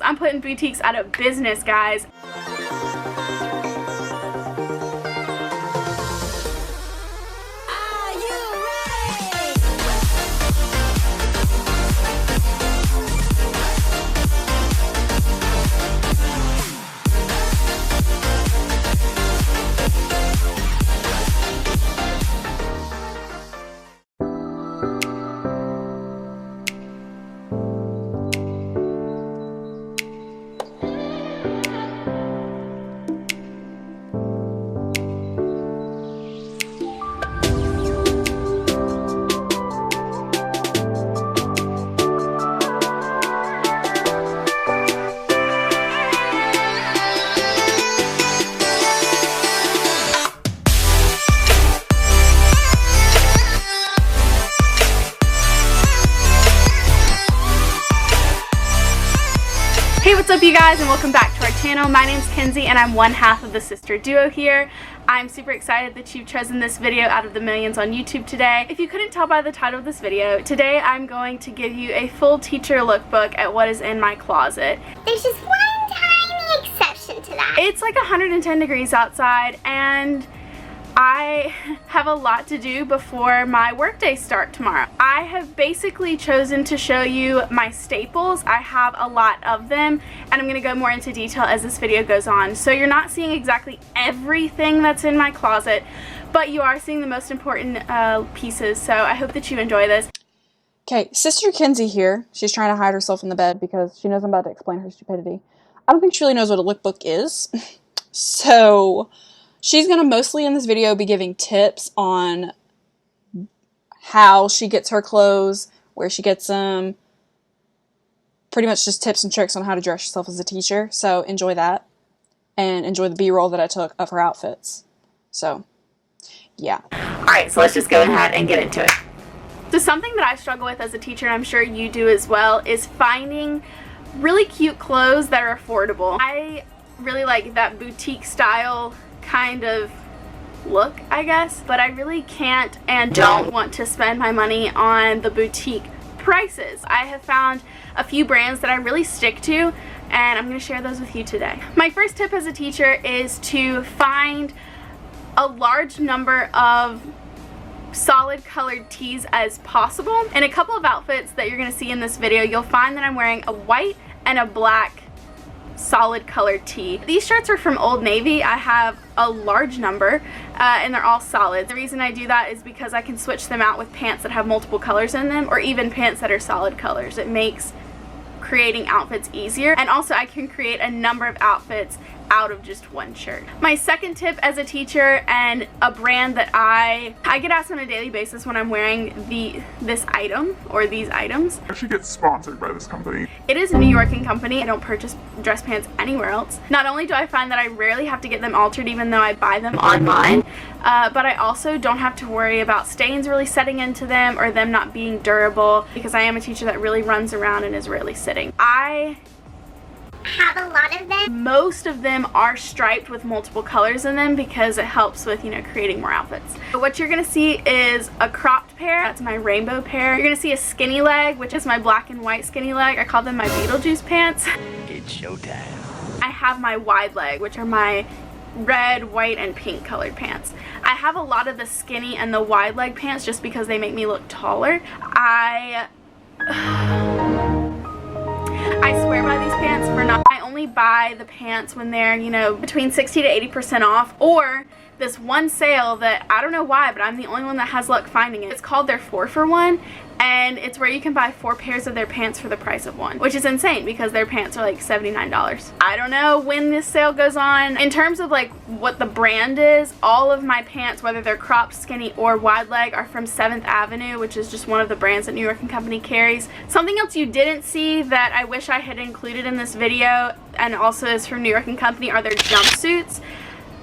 I'm putting boutiques out of business, guys. Hey, what's up you guys, and welcome back to our channel. My name's Kenzie and I'm one half of the sister duo here. I'm super excited that you've chosen this video out of the millions on YouTube today. If you couldn't tell by the title of this video, today I'm going to give you a full teacher lookbook at what is in my closet. There's just one tiny exception to that. It's like 110 degrees outside and I have a lot to do before my workday start tomorrow. I have basically chosen to show you my staples. I have a lot of them and I'm going to go more into detail as this video goes on. So you're not seeing exactly everything that's in my closet, but you are seeing the most important pieces. So I hope that you enjoy this. Okay, Sister Kenzie here. She's trying to hide herself in the bed because she knows I'm about to explain her stupidity. I don't think she really knows what a lookbook is. So she's going to mostly in this video be giving tips on how she gets her clothes, where she gets them, pretty much just tips and tricks on how to dress yourself as a teacher. So enjoy that and enjoy the B-roll that I took of her outfits. So, yeah. Alright, so let's just go ahead and get into it. So something that I struggle with as a teacher, and I'm sure you do as well, is finding really cute clothes that are affordable. I really like that boutique style kind of look, I guess, but I really can't and don't want to spend my money on the boutique prices. I have found a few brands that I really stick to and I'm going to share those with you today. My first tip as a teacher is to find a large number of solid colored tees as possible. In a couple of outfits that you're going to see in this video, you'll find that I'm wearing a white and a black solid colored tee. These shirts are from Old Navy. I have a large number and they're all solid. The reason I do that is because I can switch them out with pants that have multiple colors in them, or even pants that are solid colors. It makes creating outfits easier, and also I can create a number of outfits out of just one shirt. My second tip as a teacher, and a brand that I get asked on a daily basis when I'm wearing this item or these items. I should get sponsored by this company. It is a New York company. I don't purchase dress pants anywhere else. Not only do I find that I rarely have to get them altered even though I buy them online, but I also don't have to worry about stains really setting into them or them not being durable, because I am a teacher that really runs around and is rarely sitting. I have a lot of them. Most of them are striped with multiple colors in them because it helps with, you know, creating more outfits. So what you're gonna see is a cropped pair. That's my rainbow pair. You're gonna see a skinny leg, which is my black and white skinny leg. I call them my Beetlejuice pants. It's showtime. I have my wide leg, which are my red, white, and pink colored pants. I have a lot of the skinny and the wide leg pants just because they make me look taller. I swear by these pants for not. I only buy the pants when they're, you know, between 60 to 80% off, or this one sale that I don't know why, but I'm the only one that has luck finding it. It's called their 4-for-1, and it's where you can buy 4 pairs of their pants for the price of one, which is insane because their pants are like $79. I don't know when this sale goes on. In terms of like what the brand is, all of my pants, whether they're cropped, skinny, or wide leg, are from 7th Avenue, which is just one of the brands that New York & Company carries. Something else you didn't see that I wish I had included in this video, and also is from New York & Company, are their jumpsuits.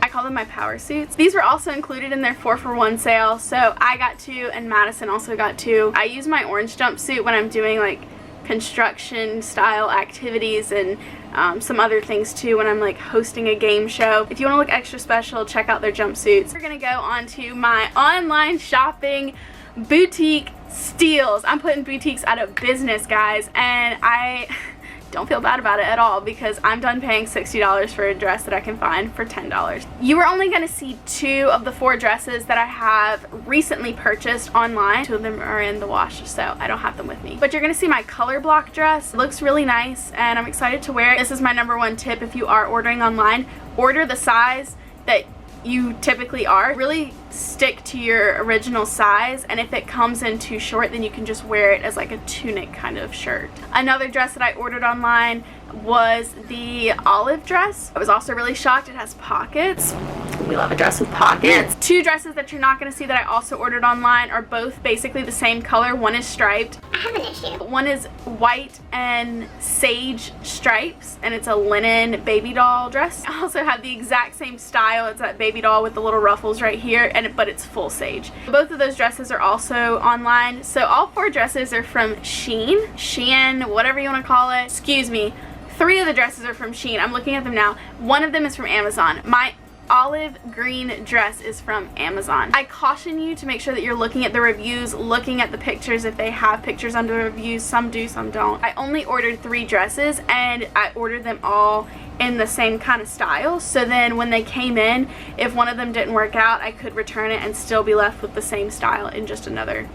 I call them my power suits. These were also included in their 4-for-1 sale, so I got 2 and Madison also got 2. I use my orange jumpsuit when I'm doing like construction style activities and some other things too when I'm like hosting a game show. If you want to look extra special, check out their jumpsuits. We're gonna go on to my online shopping boutique steals. I'm putting boutiques out of business, guys, and I don't feel bad about it at all because I'm done paying $60 for a dress that I can find for $10. You are only going to see 2 of the 4 dresses that I have recently purchased online. 2 of them are in the wash, so I don't have them with me. But you're going to see my color block dress. It looks really nice and I'm excited to wear it. This is my #1 tip if you are ordering online. Order the size that you typically are. Really stick to your original size, and if it comes in too short, then you can just wear it as like a tunic kind of shirt. Another dress that I ordered online was the olive dress. I was also really shocked. It has pockets. We love a dress with pockets. 2 dresses that you're not going to see that I also ordered online are both basically the same color. One is striped. I have an issue. One is white and sage stripes, and it's a linen baby doll dress. I also have the exact same style. It's that baby doll with the little ruffles right here, but it's full sage. Both of those dresses are also online. So all 4 dresses are from Shein, whatever you want to call it. Excuse me. 3 of the dresses are from Shein. I'm looking at them now. 1 of them is from Amazon. My olive green dress is from Amazon. I caution you to make sure that you're looking at the reviews, looking at the pictures if they have pictures under the reviews. Some do, some don't. I only ordered 3 dresses and I ordered them all in the same kind of style, so then when they came in, if one of them didn't work out, I could return it and still be left with the same style in just another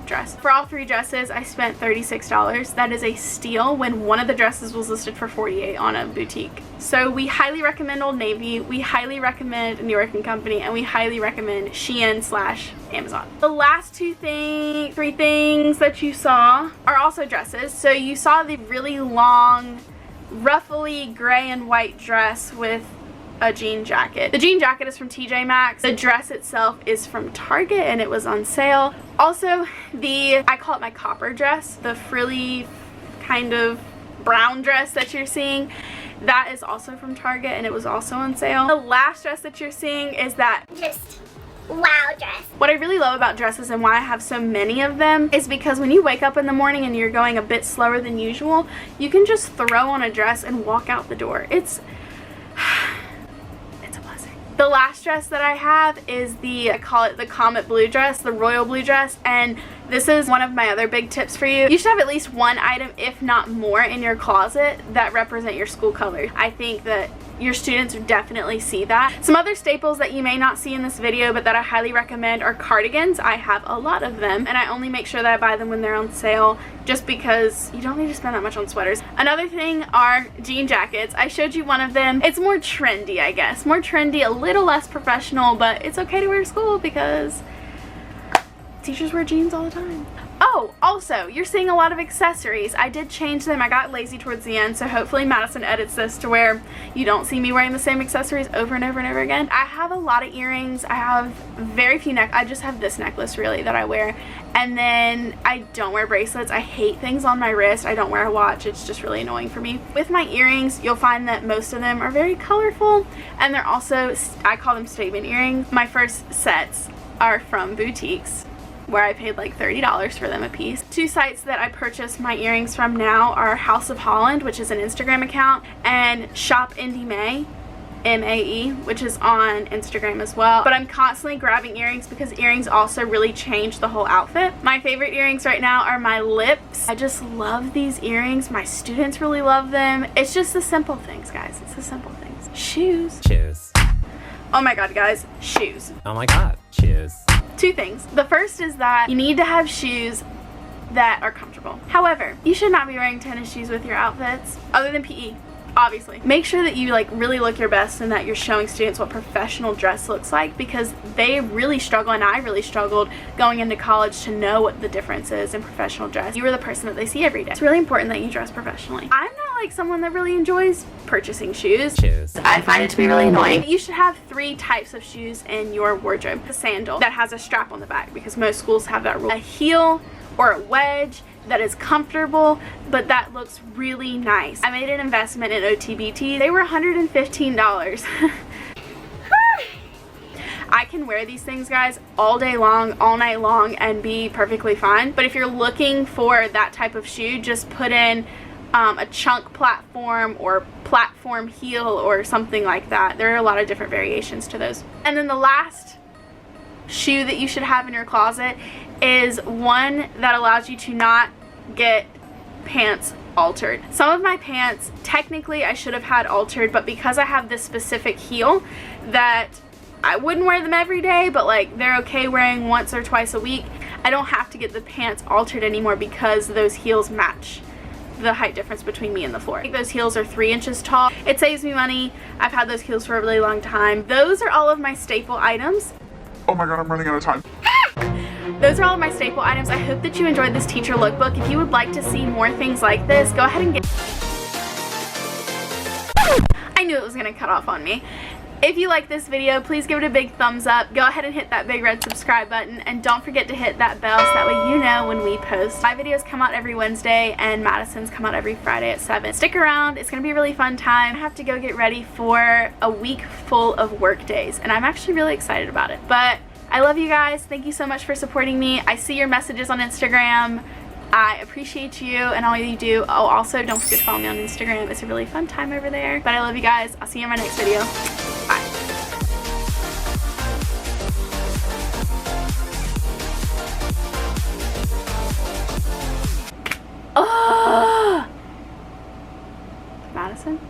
dress. For all 3 dresses, I spent $36. That is a steal when one of the dresses was listed for $48 on a boutique. So we highly recommend Old Navy, we highly recommend New York & Company, and we highly recommend Shein/Amazon. The last 3 things that you saw are also dresses. So you saw the really long, ruffly gray and white dress with a jean jacket. The jean jacket is from TJ Maxx. The dress itself is from Target and it was on sale. Also, I call it my copper dress, the frilly kind of brown dress that you're seeing, that is also from Target and it was also on sale. The last dress that you're seeing is that Just wow dress. What I really love about dresses and why I have so many of them is because when you wake up in the morning and you're going a bit slower than usual, you can just throw on a dress and walk out the door. It's a blessing. The last dress that I have is I call it the Comet Blue dress, the royal blue dress, and this is one of my other big tips for you. You should have at least 1 item, if not more, in your closet that represent your school colors. I think that your students definitely see that. Some other staples that you may not see in this video but that I highly recommend are cardigans. I have a lot of them and I only make sure that I buy them when they're on sale just because you don't need to spend that much on sweaters. Another thing are jean jackets. I showed you one of them. It's more trendy, I guess. More trendy, a little less professional, but it's okay to wear to school because teachers wear jeans all the time. Oh, also, you're seeing a lot of accessories. I did change them. I got lazy towards the end, so hopefully Madison edits this to where you don't see me wearing the same accessories over and over and over again. I have a lot of earrings. I have very few I just have this necklace really that I wear. And then I don't wear bracelets. I hate things on my wrist. I don't wear a watch. It's just really annoying for me. With my earrings, you'll find that most of them are very colorful, and they're also, I call them statement earrings. My first sets are from boutiques where I paid like $30 for them a piece. 2 sites that I purchased my earrings from now are House of Holland, which is an Instagram account, and Shop Indie May, M-A-E, which is on Instagram as well. But I'm constantly grabbing earrings because earrings also really change the whole outfit. My favorite earrings right now are my lips. I just love these earrings. My students really love them. It's just the simple things, guys. It's the simple things. Shoes. Shoes. Oh my god, guys. Shoes. Oh my god. Shoes. 2 things. The first is that you need to have shoes that are comfortable. However, you should not be wearing tennis shoes with your outfits other than PE. Obviously. Make sure that you really look your best and that you're showing students what professional dress looks like because they really struggle, and I really struggled going into college to know what the difference is in professional dress. You are the person that they see every day. It's really important that you dress professionally. I'm not someone that really enjoys purchasing shoes. I find it to be really annoying. You should have 3 types of shoes in your wardrobe. A sandal that has a strap on the back because most schools have that rule. A heel or a wedge that is comfortable but that looks really nice. I made an investment in OTBT. They were $115. I can wear these things, guys, all day long, all night long, and be perfectly fine. But if you're looking for that type of shoe, just put in a chunk platform or platform heel or something like that. There are a lot of different variations to those. And then the last shoe that you should have in your closet is one that allows you to not get pants altered. Some of my pants, technically I should have had altered, but because I have this specific heel that I wouldn't wear them every day, but like they're okay wearing once or twice a week, I don't have to get the pants altered anymore because those heels match the height difference between me and the floor. I think those heels are 3 inches tall. It saves me money. I've had those heels for a really long time. Those are all of my staple items. Oh my god, I'm running out of time. Those are all of my staple items. I hope that you enjoyed this teacher lookbook. If you would like to see more things like this, go ahead and get... I knew it was gonna cut off on me. If you like this video, please give it a big thumbs up. Go ahead and hit that big red subscribe button, and don't forget to hit that bell so that way you know when we post. My videos come out every Wednesday and Madison's come out every Friday at 7. Stick around, it's gonna be a really fun time. I have to go get ready for a week full of work days, and I'm actually really excited about it. But I love you guys. Thank you so much for supporting me. I see your messages on Instagram. I appreciate you and all you do. Oh, also don't forget to follow me on Instagram. It's a really fun time over there. But I love you guys. I'll see you in my next video. Bye. Oh! Madison?